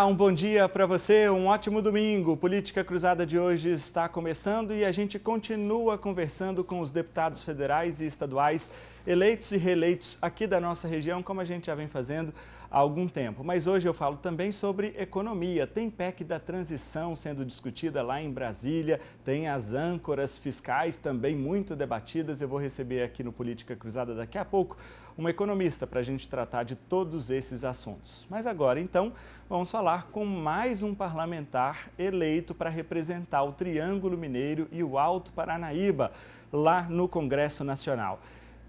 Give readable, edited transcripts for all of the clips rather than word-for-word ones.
um bom dia para você, um ótimo domingo. Política Cruzada de hoje está começando e a gente continua conversando com os deputados federais e estaduais eleitos e reeleitos aqui da nossa região, como a gente já vem fazendo há algum tempo. Mas hoje eu falo também sobre economia. Tem PEC da transição sendo discutida lá em Brasília, tem as âncoras fiscais também muito debatidas. Eu vou receber aqui no Política Cruzada daqui a pouco um economista para a gente tratar de todos esses assuntos. Mas agora, então, vamos falar com mais um parlamentar eleito para representar o Triângulo Mineiro e o Alto Paranaíba, lá no Congresso Nacional.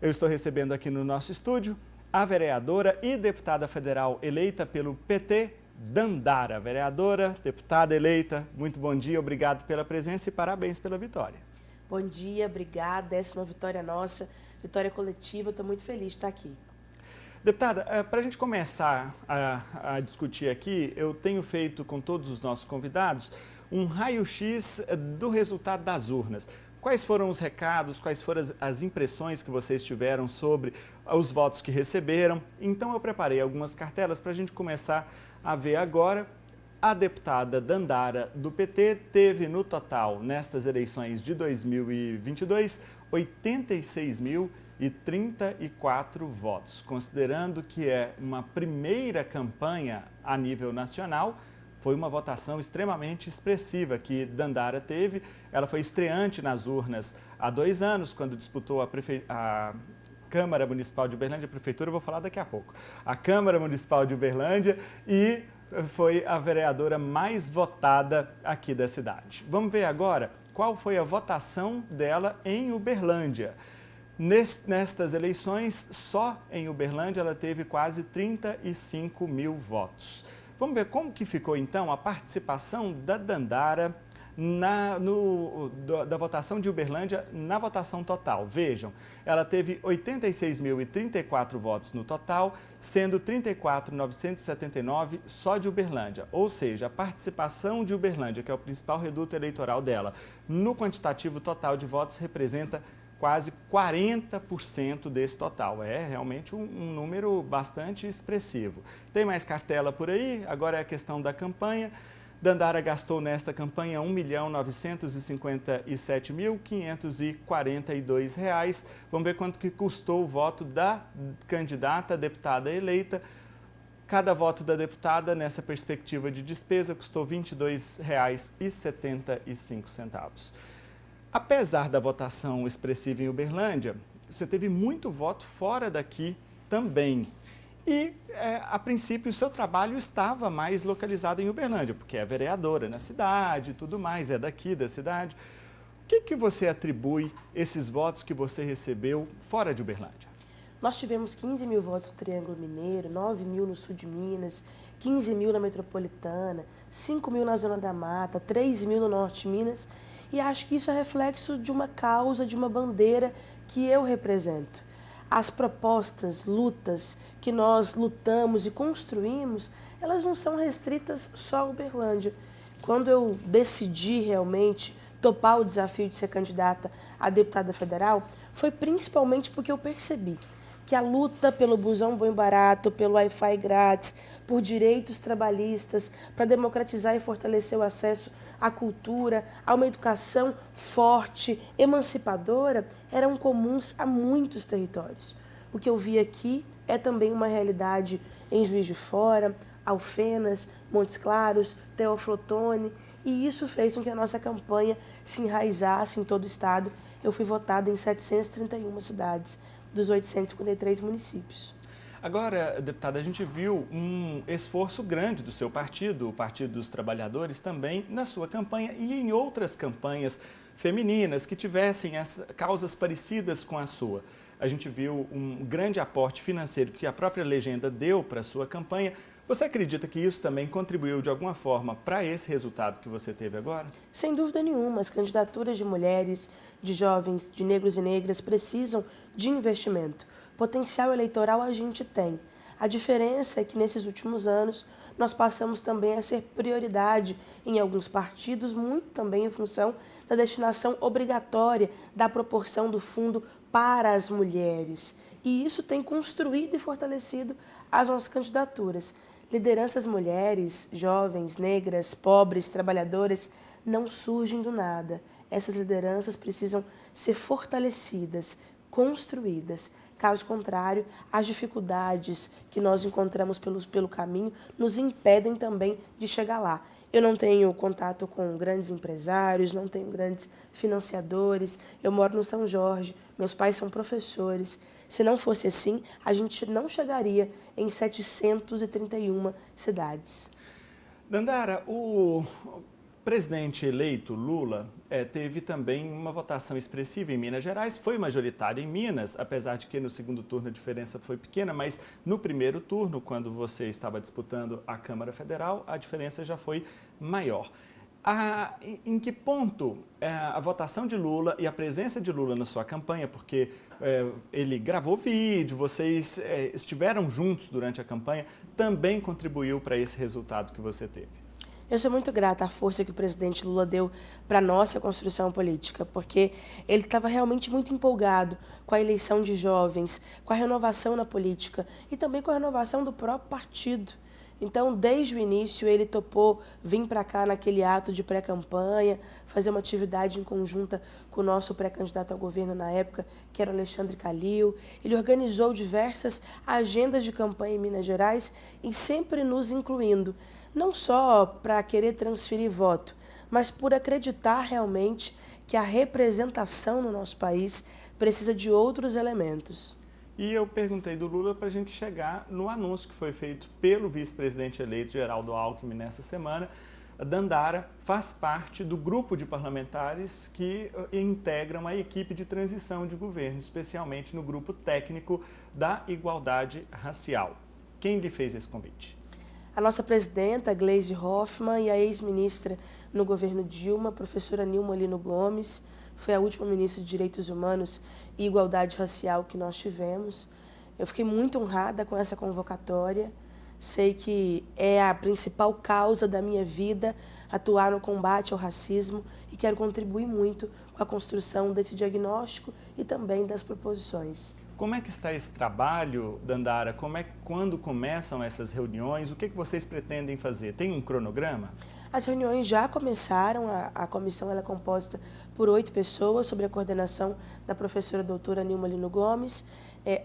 Eu estou recebendo aqui no nosso estúdio a vereadora e deputada federal eleita pelo PT, Dandara. Vereadora, deputada eleita, muito bom dia, obrigado pela presença e parabéns pela vitória. Bom dia, obrigada, 10ª vitória nossa, vitória coletiva, estou muito feliz de estar aqui. Deputada, para a gente começar a discutir aqui, eu tenho feito com todos os nossos convidados um raio-x do resultado das urnas. Quais foram os recados, quais foram as impressões que vocês tiveram sobre os votos que receberam? Então eu preparei algumas cartelas para a gente começar a ver agora. A deputada Dandara, do PT, teve no total, nestas eleições de 2022, 86.034 votos. Considerando que é uma primeira campanha a nível nacional, foi uma votação extremamente expressiva que Dandara teve. Ela foi estreante nas urnas há 2 anos, quando disputou a Câmara Municipal de Uberlândia, a Prefeitura, eu vou falar daqui a pouco. A Câmara Municipal de Uberlândia e foi a vereadora mais votada aqui da cidade. Vamos ver agora qual foi a votação dela em Uberlândia. Nestas eleições, só em Uberlândia, ela teve quase 35 mil votos. Vamos ver como que ficou, então, a participação da Dandara da votação de Uberlândia na votação total. Vejam, ela teve 86.034 votos no total, sendo 34.979 só de Uberlândia. Ou seja, a participação de Uberlândia, que é o principal reduto eleitoral dela, no quantitativo total de votos, representa quase 40% desse total. É realmente um número bastante expressivo. Tem mais cartela por aí? Agora é a questão da campanha. Dandara gastou nesta campanha R$ 1.957.542. Vamos ver quanto que custou o voto da candidata a deputada eleita. Cada voto da deputada, nessa perspectiva de despesa, custou R$ 22,75. Apesar da votação expressiva em Uberlândia, você teve muito voto fora daqui também. E, a princípio, o seu trabalho estava mais localizado em Uberlândia, porque é vereadora na cidade e tudo mais, é daqui da cidade. O que você atribui esses votos que você recebeu fora de Uberlândia? Nós tivemos 15 mil votos no Triângulo Mineiro, 9 mil no sul de Minas, 15 mil na Metropolitana, 5 mil na Zona da Mata, 3 mil no Norte de Minas. E acho que isso é reflexo de uma causa, de uma bandeira que eu represento. As propostas, lutas que nós lutamos e construímos, elas não são restritas só a Uberlândia. Quando eu decidi realmente topar o desafio de ser candidata a deputada federal, foi principalmente porque eu percebi que a luta pelo busão bom e barato, pelo Wi-Fi grátis, por direitos trabalhistas, para democratizar e fortalecer o acesso à cultura, a uma educação forte, emancipadora, eram comuns a muitos territórios. O que eu vi aqui é também uma realidade em Juiz de Fora, Alfenas, Montes Claros, Teoflotone, e isso fez com que a nossa campanha se enraizasse em todo o estado. Eu fui votada em 731 cidades dos 853 municípios. Agora, deputada, a gente viu um esforço grande do seu partido, o Partido dos Trabalhadores, também na sua campanha e em outras campanhas femininas que tivessem causas parecidas com a sua. A gente viu um grande aporte financeiro que a própria legenda deu para a sua campanha. Você acredita que isso também contribuiu de alguma forma para esse resultado que você teve agora? Sem dúvida nenhuma, as candidaturas de mulheres, de jovens, de negros e negras precisam de investimento. Potencial eleitoral a gente tem. A diferença é que nesses últimos anos nós passamos também a ser prioridade em alguns partidos, muito também em função da destinação obrigatória da proporção do fundo para as mulheres. E isso tem construído e fortalecido as nossas candidaturas. Lideranças mulheres, jovens, negras, pobres, trabalhadoras, não surgem do nada. Essas lideranças precisam ser fortalecidas, construídas. Caso contrário, as dificuldades que nós encontramos pelo caminho nos impedem também de chegar lá. Eu não tenho contato com grandes empresários, não tenho grandes financiadores. Eu moro no São Jorge, meus pais são professores. Se não fosse assim, a gente não chegaria em 731 cidades. Dandara, o presidente eleito Lula teve também uma votação expressiva em Minas Gerais, foi majoritário em Minas, apesar de que no segundo turno a diferença foi pequena, mas no primeiro turno, quando você estava disputando a Câmara Federal, a diferença já foi maior. Em que ponto a votação de Lula e a presença de Lula na sua campanha, porque ele gravou vídeo, vocês estiveram juntos durante a campanha, também contribuiu para esse resultado que você teve? Eu sou muito grata à força que o presidente Lula deu para a nossa construção política, porque ele estava realmente muito empolgado com a eleição de jovens, com a renovação na política e também com a renovação do próprio partido. Então, desde o início, ele topou vir para cá naquele ato de pré-campanha, fazer uma atividade em conjunta com o nosso pré-candidato ao governo na época, que era o Alexandre Calil. Ele organizou diversas agendas de campanha em Minas Gerais e sempre nos incluindo, não só para querer transferir voto, mas por acreditar realmente que a representação no nosso país precisa de outros elementos. E eu perguntei do Lula para a gente chegar no anúncio que foi feito pelo vice-presidente eleito Geraldo Alckmin nessa semana. A Dandara faz parte do grupo de parlamentares que integram a equipe de transição de governo, especialmente no grupo técnico da igualdade racial. Quem lhe fez esse convite? A nossa presidenta, Gleisi Hoffmann, e a ex-ministra no governo Dilma, professora Nilma Lino Gomes, foi a última ministra de Direitos Humanos e Igualdade Racial que nós tivemos. Eu fiquei muito honrada com essa convocatória. Sei que é a principal causa da minha vida atuar no combate ao racismo e quero contribuir muito com a construção desse diagnóstico e também das proposições. Como é que está esse trabalho, Dandara? Quando começam essas reuniões? O que vocês pretendem fazer? Tem um cronograma? As reuniões já começaram, a comissão ela é composta por 8 pessoas, sob a coordenação da professora doutora Nilma Lino Gomes.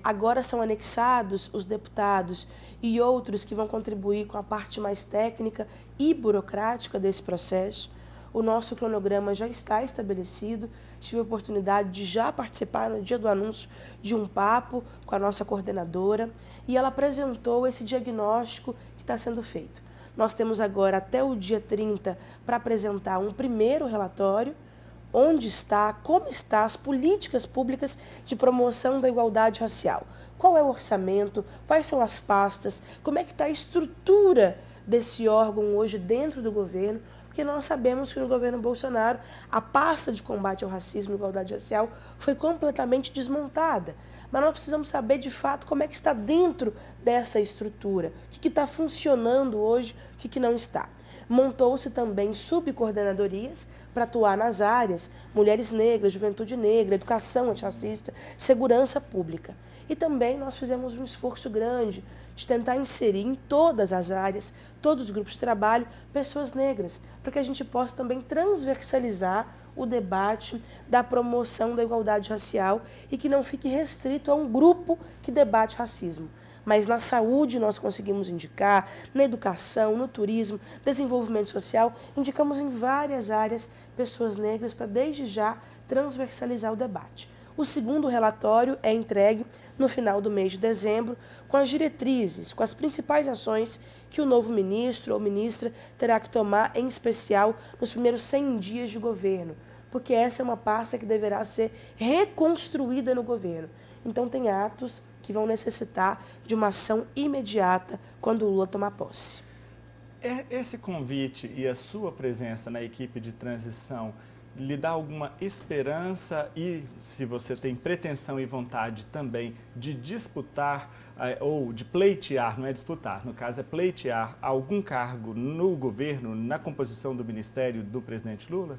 Agora são anexados os deputados e outros que vão contribuir com a parte mais técnica e burocrática desse processo. O nosso cronograma já está estabelecido. Tive a oportunidade de já participar no dia do anúncio de um papo com a nossa coordenadora e ela apresentou esse diagnóstico que está sendo feito. Nós temos agora até o dia 30 para apresentar um primeiro relatório, onde está, como estão as políticas públicas de promoção da igualdade racial. Qual é o orçamento, quais são as pastas, como é que está a estrutura desse órgão hoje dentro do governo, porque nós sabemos que no governo Bolsonaro a pasta de combate ao racismo e igualdade racial foi completamente desmontada. Mas nós precisamos saber de fato como é que está dentro dessa estrutura, o que está funcionando hoje, o que não está. Montou-se também subcoordenadorias para atuar nas áreas mulheres negras, juventude negra, educação antirracista, segurança pública. E também nós fizemos um esforço grande de tentar inserir em todas as áreas, todos os grupos de trabalho, pessoas negras, para que a gente possa também transversalizar o debate da promoção da igualdade racial e que não fique restrito a um grupo que debate racismo. Mas na saúde nós conseguimos indicar, na educação, no turismo, desenvolvimento social, indicamos em várias áreas pessoas negras para desde já transversalizar o debate. O segundo relatório é entregue no final do mês de dezembro, com as diretrizes, com as principais ações que o novo ministro ou ministra terá que tomar, em especial nos primeiros 100 dias de governo, porque essa é uma pasta que deverá ser reconstruída no governo. Então tem atos que vão necessitar de uma ação imediata quando o Lula tomar posse. Esse convite e a sua presença na equipe de transição lhe dá alguma esperança e, se você tem pretensão e vontade também de disputar ou de pleitear, não é disputar, no caso é pleitear algum cargo no governo, na composição do ministério do presidente Lula?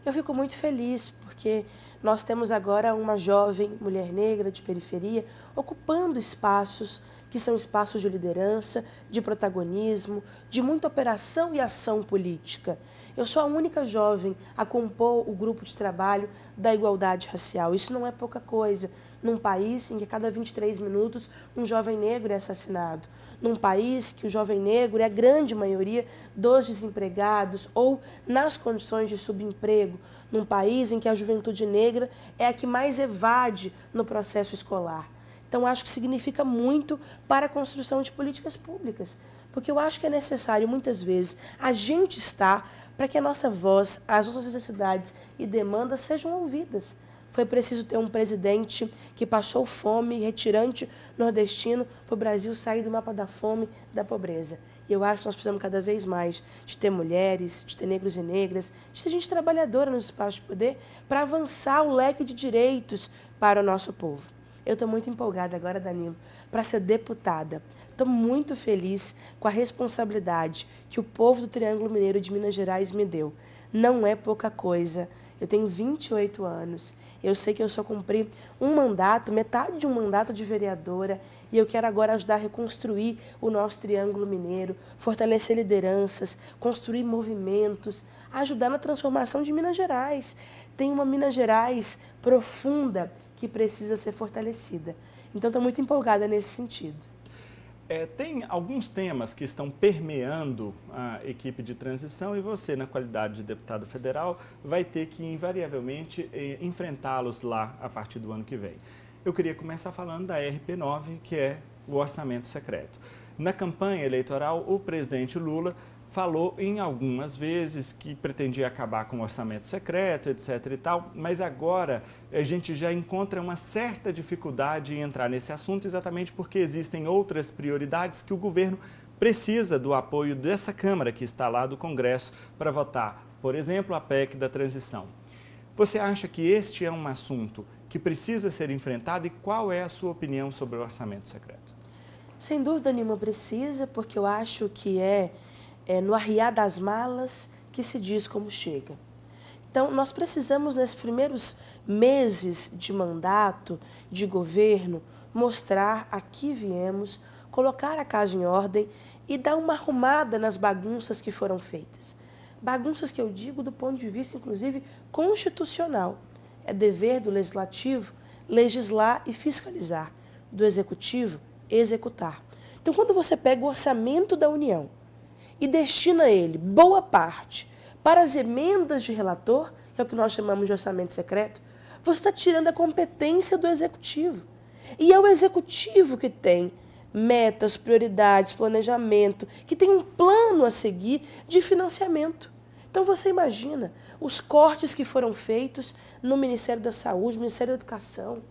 Eu fico muito feliz porque Nós temos agora uma jovem mulher negra de periferia ocupando espaços que são espaços de liderança, de protagonismo, de muita operação e ação política. Eu sou a única jovem a compor o grupo de trabalho da igualdade racial. Isso não é pouca coisa. Num país em que a cada 23 minutos um jovem negro é assassinado. Num país que o jovem negro é a grande maioria dos desempregados ou nas condições de subemprego. Num país em que a juventude negra é a que mais evade no processo escolar. Então, acho que significa muito para a construção de políticas públicas. Porque eu acho que é necessário, muitas vezes, a gente estar para que a nossa voz, as nossas necessidades e demandas sejam ouvidas. Foi preciso ter um presidente que passou fome, retirante nordestino, para o Brasil sair do mapa da fome, da pobreza. E eu acho que nós precisamos cada vez mais de ter mulheres, de ter negros e negras, de ter gente trabalhadora nos espaços de poder para avançar o leque de direitos para o nosso povo. Eu estou muito empolgada agora, Danilo, para ser deputada. Estou muito feliz com a responsabilidade que o povo do Triângulo Mineiro de Minas Gerais me deu. Não é pouca coisa. Eu tenho 28 anos. Eu sei que eu só cumpri um mandato, metade de um mandato de vereadora, e eu quero agora ajudar a reconstruir o nosso Triângulo Mineiro, fortalecer lideranças, construir movimentos, ajudar na transformação de Minas Gerais. Tem uma Minas Gerais profunda que precisa ser fortalecida. Então, estou muito empolgada nesse sentido. Tem alguns temas que estão permeando a equipe de transição e você, na qualidade de deputado federal, vai ter que, invariavelmente, enfrentá-los lá a partir do ano que vem. Eu queria começar falando da RP9, que é o orçamento secreto. Na campanha eleitoral, o presidente Lula falou em algumas vezes que pretendia acabar com o orçamento secreto, etc. e tal, mas agora a gente já encontra uma certa dificuldade em entrar nesse assunto, exatamente porque existem outras prioridades que o governo precisa do apoio dessa Câmara que está lá do Congresso para votar, por exemplo, a PEC da transição. Você acha que este é um assunto que precisa ser enfrentado e qual é a sua opinião sobre o orçamento secreto? Sem dúvida nenhuma precisa, porque eu acho que é no arriar das malas que se diz como chega. Então, nós precisamos, nesses primeiros meses de mandato, de governo, mostrar a que viemos, colocar a casa em ordem e dar uma arrumada nas bagunças que foram feitas. Bagunças que eu digo do ponto de vista, inclusive, constitucional. É dever do Legislativo legislar e fiscalizar, do Executivo executar. Então, quando você pega o orçamento da União e destina ele, boa parte, para as emendas de relator, que é o que nós chamamos de orçamento secreto, você está tirando a competência do Executivo. E é o Executivo que tem metas, prioridades, planejamento, que tem um plano a seguir de financiamento. Então você imagina os cortes que foram feitos no Ministério da Saúde, no Ministério da Educação,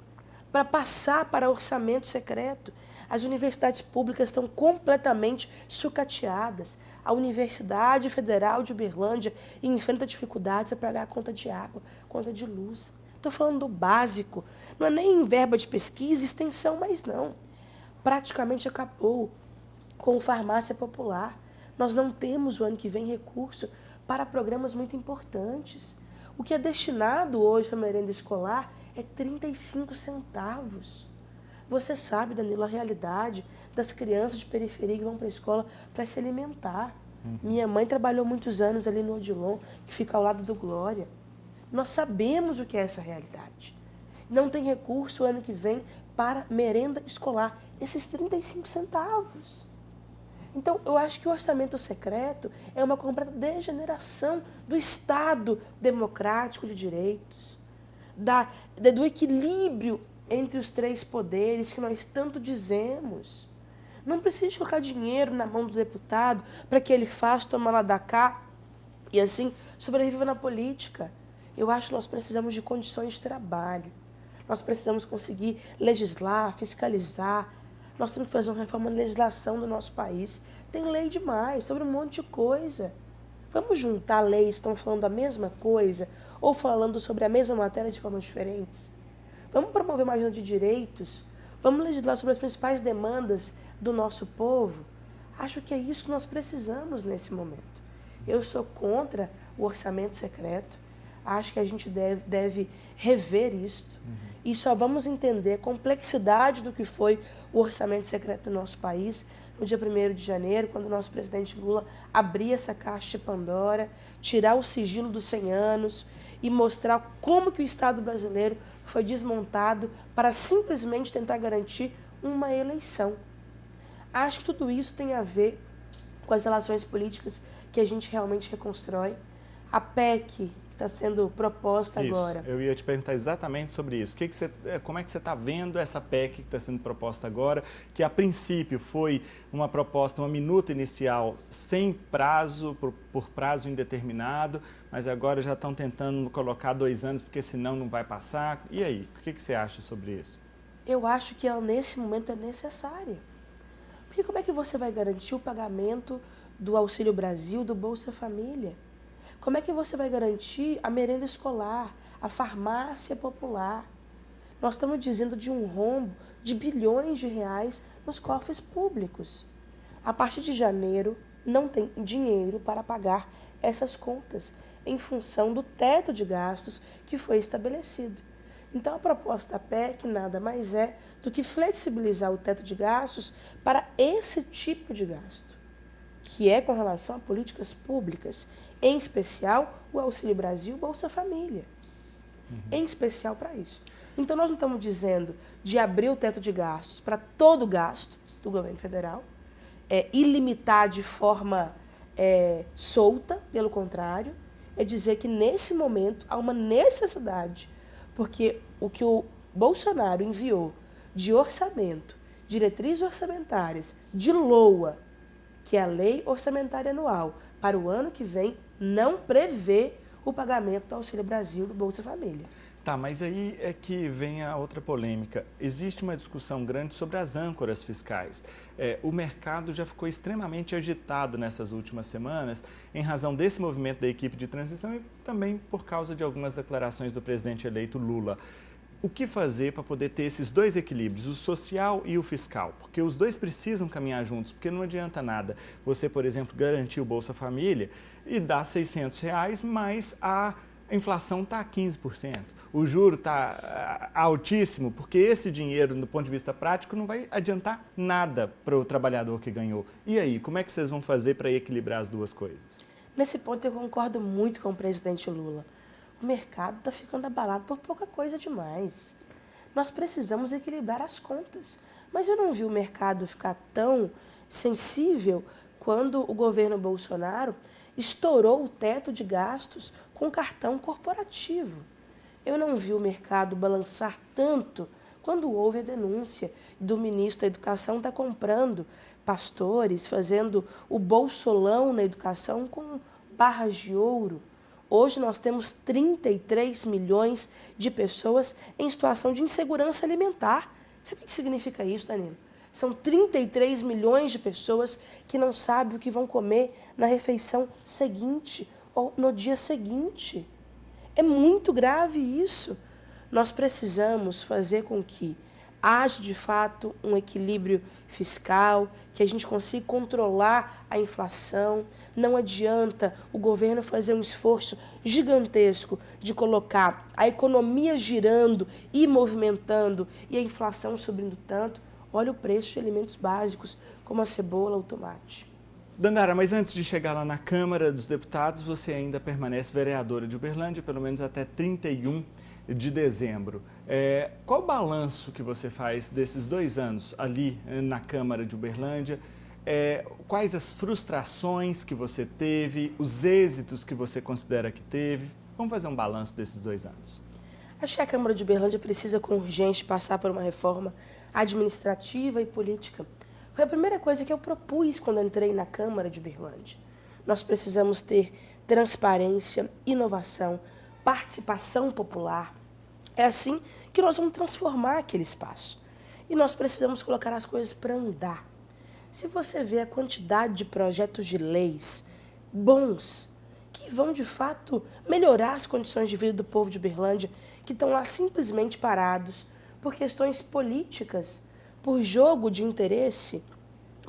para passar para orçamento secreto. As universidades públicas estão completamente sucateadas. A Universidade Federal de Uberlândia enfrenta dificuldades para pagar a conta de água, conta de luz. Estou falando do básico. Não é nem verba de pesquisa e extensão, mas não. Praticamente acabou com farmácia popular. Nós não temos o ano que vem recurso para programas muito importantes. O que é destinado hoje à merenda escolar é 35 centavos. Você sabe, Danilo, a realidade das crianças de periferia que vão para a escola para se alimentar. Minha mãe trabalhou muitos anos ali no Odilon, que fica ao lado do Glória. Nós sabemos o que é essa realidade. Não tem recurso o ano que vem para merenda escolar. Esses 35 centavos. Então, eu acho que o orçamento secreto é uma completa degeneração do Estado democrático de direitos, do equilíbrio entre os três poderes que nós tanto dizemos. Não precisa colocar dinheiro na mão do deputado para que ele faça, toma lá da cá e assim sobreviva na política. Eu acho que nós precisamos de condições de trabalho. Nós precisamos conseguir legislar, fiscalizar. Nós temos que fazer uma reforma na legislação do nosso país. Tem lei demais, sobre um monte de coisa. Vamos juntar leis que estão falando a mesma coisa ou falando sobre a mesma matéria de formas diferentes? Vamos promover uma agenda de direitos? Vamos legislar sobre as principais demandas do nosso povo? Acho que é isso que nós precisamos nesse momento. Eu sou contra o orçamento secreto. Acho que a gente deve rever isso. E só vamos entender a complexidade do que foi o orçamento secreto do nosso país no dia 1º de janeiro, quando o nosso presidente Lula abrir essa caixa de Pandora, tirar o sigilo dos 100 anos e mostrar como que o Estado brasileiro foi desmontado para simplesmente tentar garantir uma eleição. Acho que tudo isso tem a ver com as relações políticas que a gente realmente reconstrói. A PEC que está sendo proposta agora. Eu ia te perguntar exatamente sobre isso. Como é que você está vendo essa PEC que está sendo proposta agora, que a princípio foi uma proposta, uma minuta inicial sem prazo, por prazo indeterminado, mas agora já estão tentando colocar 2 anos, porque senão não vai passar. E aí, o que você acha sobre isso? Eu acho que nesse momento é necessária. Porque como é que você vai garantir o pagamento do Auxílio Brasil, do Bolsa Família? Como é que você vai garantir a merenda escolar, a farmácia popular? Nós estamos dizendo de um rombo de bilhões de reais nos cofres públicos. A partir de janeiro, não tem dinheiro para pagar essas contas, em função do teto de gastos que foi estabelecido. Então, a proposta da PEC nada mais é do que flexibilizar o teto de gastos para esse tipo de gasto, que é com relação a políticas públicas, em especial o Auxílio Brasil, Bolsa Família, em especial para isso. Então, nós não estamos dizendo de abrir o teto de gastos para todo gasto do governo federal, e limitar de forma solta, pelo contrário, é dizer que nesse momento há uma necessidade, porque o que o Bolsonaro enviou de orçamento, diretrizes orçamentárias, de LOA, que é a Lei Orçamentária Anual, para o ano que vem, não prevê o pagamento do Auxílio Brasil do Bolsa Família. Tá, mas aí é que vem a outra polêmica. Existe uma discussão grande sobre as âncoras fiscais. O mercado já ficou extremamente agitado nessas últimas semanas em razão desse movimento da equipe de transição e também por causa de algumas declarações do presidente eleito Lula. O que fazer para poder ter esses dois equilíbrios, o social e o fiscal? Porque os dois precisam caminhar juntos, porque não adianta nada você, por exemplo, garantir o Bolsa Família e dar R$600, mas a inflação está a 15%. O juro está altíssimo, porque esse dinheiro, do ponto de vista prático, não vai adiantar nada para o trabalhador que ganhou. E aí, como é que vocês vão fazer para equilibrar as duas coisas? Nesse ponto, eu concordo muito com o presidente Lula. O mercado está ficando abalado por pouca coisa demais. Nós precisamos equilibrar as contas. Mas eu não vi o mercado ficar tão sensível quando o governo Bolsonaro estourou o teto de gastos com cartão corporativo. Eu não vi o mercado balançar tanto quando houve a denúncia do ministro da Educação estar comprando pastores, fazendo o bolsolão na educação com barras de ouro. Hoje nós temos 33 milhões de pessoas em situação de insegurança alimentar. Sabe o que significa isso, Danilo? São 33 milhões de pessoas que não sabem o que vão comer na refeição seguinte ou no dia seguinte. É muito grave isso. Nós precisamos fazer com que haja, de fato, um equilíbrio fiscal, que a gente consiga controlar a inflação. Não adianta o governo fazer um esforço gigantesco de colocar a economia girando e movimentando e a inflação subindo tanto. Olha o preço de alimentos básicos, como a cebola ou o tomate. Dandara, mas antes de chegar lá na Câmara dos Deputados, você ainda permanece vereadora de Uberlândia, pelo menos até 31 de dezembro. Qual o balanço que você faz desses 2 anos ali na Câmara de Uberlândia? Quais as frustrações que você teve, os êxitos que você considera que teve? Vamos fazer um balanço desses 2 anos. Acho que a Câmara de Uberlândia precisa, com urgência, passar por uma reforma administrativa e política. Foi a primeira coisa que eu propus quando entrei na Câmara de Uberlândia. Nós precisamos ter transparência, inovação, participação popular. É assim que nós vamos transformar aquele espaço. E nós precisamos colocar as coisas para andar. Se você vê a quantidade de projetos de leis bons, que vão de fato melhorar as condições de vida do povo de Uberlândia, que estão lá simplesmente parados por questões políticas, por jogo de interesse,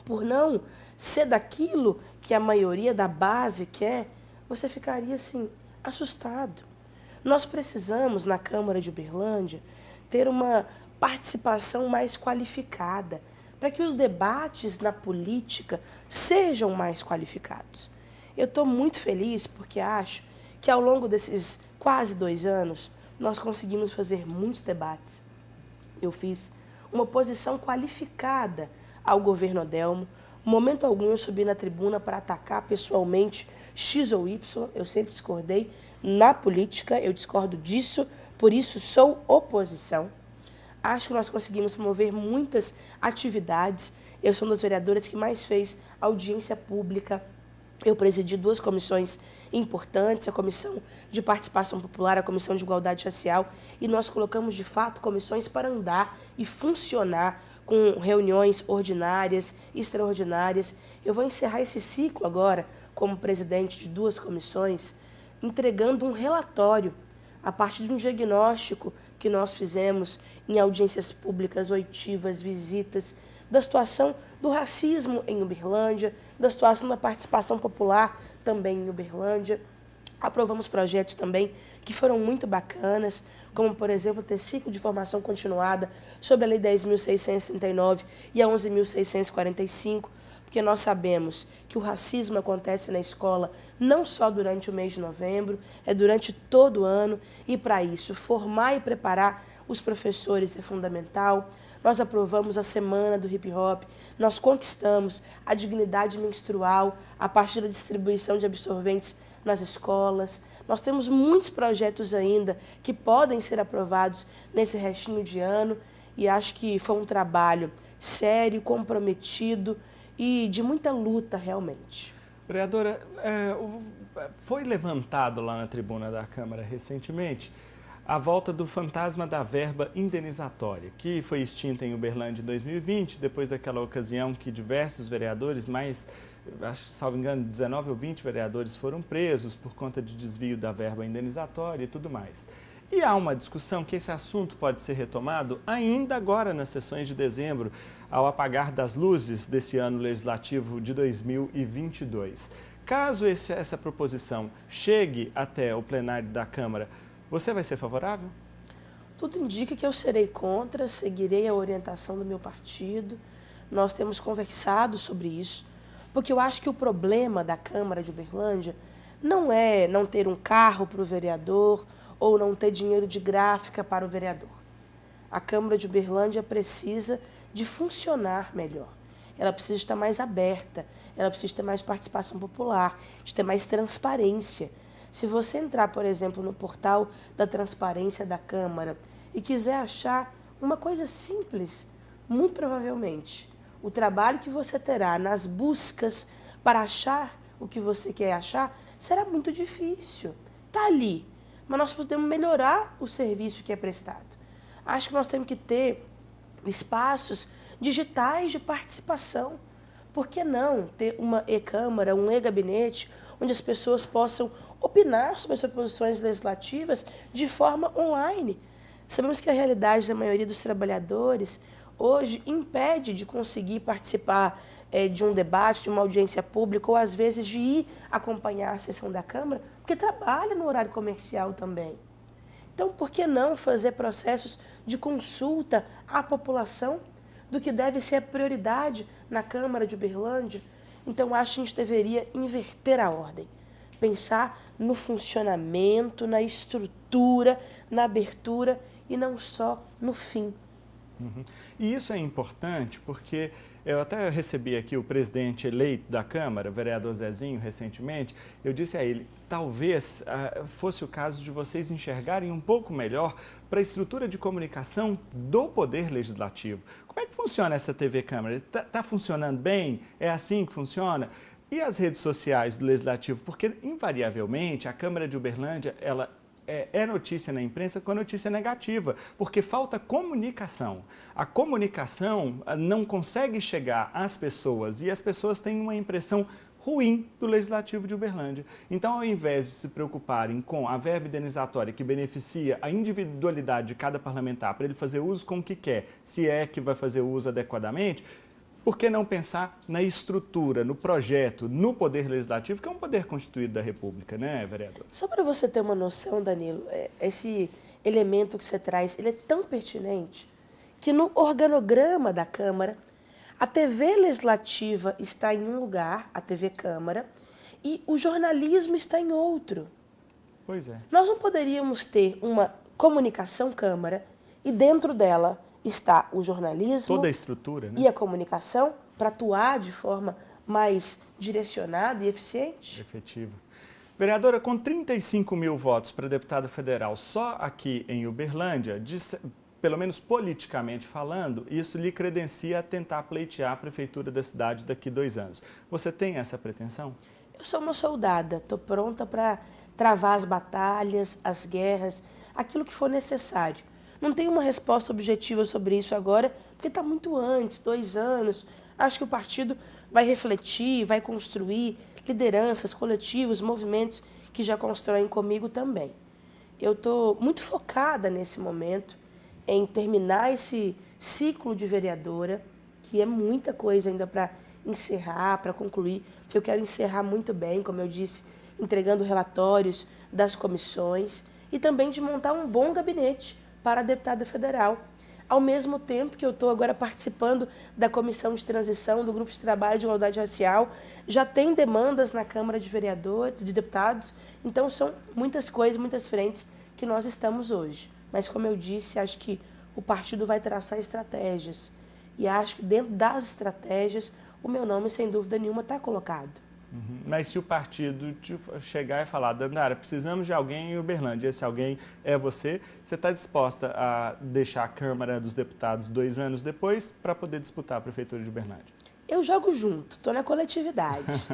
por não ser daquilo que a maioria da base quer, você ficaria assim, assustado. Nós precisamos, na Câmara de Uberlândia, ter uma participação mais qualificada, para que os debates na política sejam mais qualificados. Eu estou muito feliz porque acho que ao longo desses quase 2 anos, nós conseguimos fazer muitos debates. Eu fiz uma oposição qualificada ao governo Adelmo. Momento algum eu subi na tribuna para atacar pessoalmente X ou Y, eu sempre discordei. Na política, eu discordo disso, por isso sou oposição. Acho que nós conseguimos promover muitas atividades. Eu sou uma das vereadoras que mais fez audiência pública. Eu presidi 2 comissões importantes, a Comissão de Participação Popular, a Comissão de Igualdade Racial, e nós colocamos, de fato, comissões para andar e funcionar com reuniões ordinárias, extraordinárias. Eu vou encerrar esse ciclo agora, como presidente de 2 comissões, entregando um relatório a partir de um diagnóstico que nós fizemos em audiências públicas, oitivas, visitas, da situação do racismo em Uberlândia, da situação da participação popular também em Uberlândia. Aprovamos projetos também que foram muito bacanas, como, por exemplo, ter ciclo de formação continuada sobre a Lei 10.639 e a 11.645, porque nós sabemos que o racismo acontece na escola não só durante o mês de novembro, é durante todo o ano, e para isso, formar e preparar os professores é fundamental. Nós aprovamos a Semana do Hip Hop, nós conquistamos a dignidade menstrual a partir da distribuição de absorventes nas escolas. Nós temos muitos projetos ainda que podem ser aprovados nesse restinho de ano, e acho que foi um trabalho sério, comprometido e de muita luta realmente. Vereadora, foi levantado lá na tribuna da Câmara recentemente a volta do fantasma da verba indenizatória, que foi extinta em Uberlândia em 2020, depois daquela ocasião que diversos vereadores, salvo engano, 19 ou 20 vereadores foram presos por conta de desvio da verba indenizatória e tudo mais. E há uma discussão que esse assunto pode ser retomado ainda agora nas sessões de dezembro, ao apagar das luzes desse ano legislativo de 2022. Caso essa proposição chegue até o plenário da Câmara, você vai ser favorável? Tudo indica que eu serei contra, seguirei a orientação do meu partido. Nós temos conversado sobre isso, porque eu acho que o problema da Câmara de Uberlândia não é não ter um carro para o vereador ou não ter dinheiro de gráfica para o vereador. A Câmara de Uberlândia precisa de funcionar melhor. Ela precisa estar mais aberta, ela precisa ter mais participação popular, de ter mais transparência. Se você entrar, por exemplo, no portal da transparência da Câmara e quiser achar uma coisa simples, muito provavelmente, o trabalho que você terá nas buscas para achar o que você quer achar será muito difícil. Está ali, mas nós podemos melhorar o serviço que é prestado. Acho que nós temos que ter espaços digitais de participação. Por que não ter uma e-Câmara, um e-Gabinete, onde as pessoas possam opinar sobre as proposições legislativas de forma online? Sabemos que a realidade da maioria dos trabalhadores hoje impede de conseguir participar de um debate, de uma audiência pública, ou às vezes de ir acompanhar a sessão da Câmara, porque trabalha no horário comercial também. Então, por que não fazer processos de consulta à população do que deve ser a prioridade na Câmara de Uberlândia? Então, acho que a gente deveria inverter a ordem. Pensar no funcionamento, na estrutura, na abertura e não só no fim. Uhum. E isso é importante porque eu até recebi aqui o presidente eleito da Câmara, o vereador Zezinho, recentemente. Eu disse a ele, talvez fosse o caso de vocês enxergarem um pouco melhor para a estrutura de comunicação do Poder Legislativo. Como é que funciona essa TV Câmara? Está funcionando bem? É assim que funciona? E as redes sociais do Legislativo? Porque, invariavelmente, a Câmara de Uberlândia, ela é notícia na imprensa com a notícia negativa, porque falta comunicação. A comunicação não consegue chegar às pessoas e as pessoas têm uma impressão ruim do Legislativo de Uberlândia. Então, ao invés de se preocuparem com a verba indenizatória que beneficia a individualidade de cada parlamentar para ele fazer uso com o que quer, se é que vai fazer uso adequadamente, Por que não pensar na estrutura, no projeto, no Poder Legislativo, que é um poder constituído da República, né, vereador? Só para você ter uma noção, Danilo, esse elemento que você traz, ele é tão pertinente que no organograma da Câmara, a TV Legislativa está em um lugar, a TV Câmara, e o jornalismo está em outro. Pois é. Nós não poderíamos ter uma comunicação Câmara e dentro dela está o jornalismo, toda a estrutura, né? E a comunicação para atuar de forma mais direcionada e eficiente. Efetiva. Vereadora, com 35 mil votos para deputada federal só aqui em Uberlândia, pelo menos politicamente falando, isso lhe credencia a tentar pleitear a prefeitura da cidade daqui 2 anos. Você tem essa pretensão? Eu sou uma soldada, estou pronta para travar as batalhas, as guerras, aquilo que for necessário. Não tenho uma resposta objetiva sobre isso agora, porque está muito antes, 2 anos. Acho que o partido vai refletir, vai construir lideranças, coletivos, movimentos que já constroem comigo também. Eu estou muito focada nesse momento em terminar esse ciclo de vereadora, que é muita coisa ainda para encerrar, para concluir, porque eu quero encerrar muito bem, como eu disse, entregando relatórios das comissões e também de montar um bom gabinete para a deputada federal. Ao mesmo tempo que eu estou agora participando da Comissão de Transição do Grupo de Trabalho de Igualdade Racial, já tem demandas na Câmara de Vereadores, de deputados, então são muitas coisas, muitas frentes que nós estamos hoje. Mas como eu disse, acho que o partido vai traçar estratégias e acho que dentro das estratégias o meu nome, sem dúvida nenhuma, está colocado. Mas se o partido chegar e falar, Dandara, precisamos de alguém em Uberlândia, esse alguém é você está disposta a deixar a Câmara dos Deputados 2 anos depois para poder disputar a Prefeitura de Uberlândia? Eu jogo junto, estou na coletividade.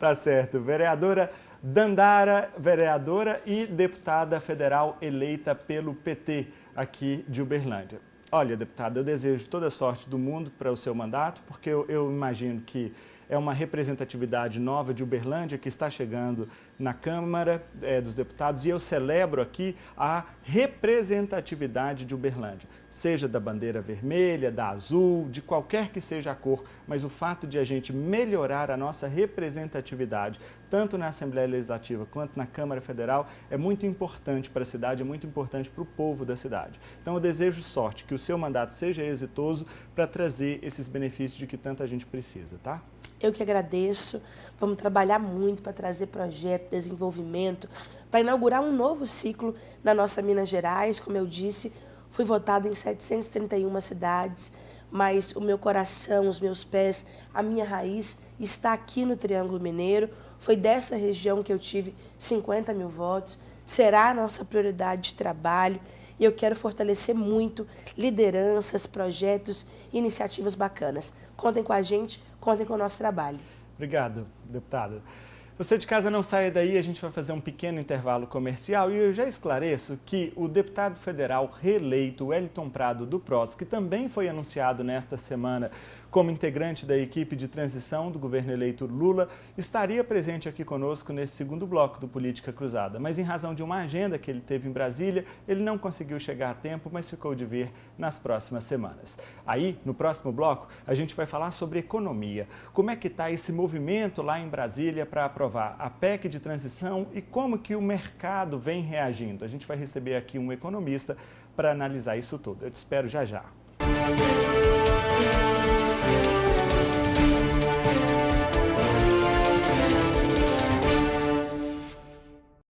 Tá certo. Vereadora Dandara, vereadora e deputada federal eleita pelo PT aqui de Uberlândia. Olha, deputada, eu desejo toda a sorte do mundo para o seu mandato, porque eu imagino que é uma representatividade nova de Uberlândia que está chegando na Câmara dos Deputados e eu celebro aqui a representatividade de Uberlândia, seja da bandeira vermelha, da azul, de qualquer que seja a cor, mas o fato de a gente melhorar a nossa representatividade, tanto na Assembleia Legislativa quanto na Câmara Federal, é muito importante para a cidade, é muito importante para o povo da cidade. Então eu desejo sorte, que o seu mandato seja exitoso para trazer esses benefícios de que tanta gente precisa, tá? Eu que agradeço. Vamos trabalhar muito para trazer projeto, desenvolvimento, para inaugurar um novo ciclo na nossa Minas Gerais. Como eu disse, fui votada em 731 cidades, mas o meu coração, os meus pés, a minha raiz está aqui no Triângulo Mineiro. Foi dessa região que eu tive 50 mil votos. Será a nossa prioridade de trabalho. E eu quero fortalecer muito lideranças, projetos, iniciativas bacanas. Contem com a gente, contem com o nosso trabalho. Obrigado, deputada. Você de casa não saia daí, a gente vai fazer um pequeno intervalo comercial e eu já esclareço que o deputado federal reeleito Wellington Prado do PROS, que também foi anunciado nesta semana como integrante da equipe de transição do governo eleito Lula, estaria presente aqui conosco nesse segundo bloco do Política Cruzada. Mas em razão de uma agenda que ele teve em Brasília, ele não conseguiu chegar a tempo, mas ficou de vir nas próximas semanas. Aí, no próximo bloco, a gente vai falar sobre economia. Como é que está esse movimento lá em Brasília para aprovar a PEC de transição e como que o mercado vem reagindo. A gente vai receber aqui um economista para analisar isso tudo. Eu te espero já já.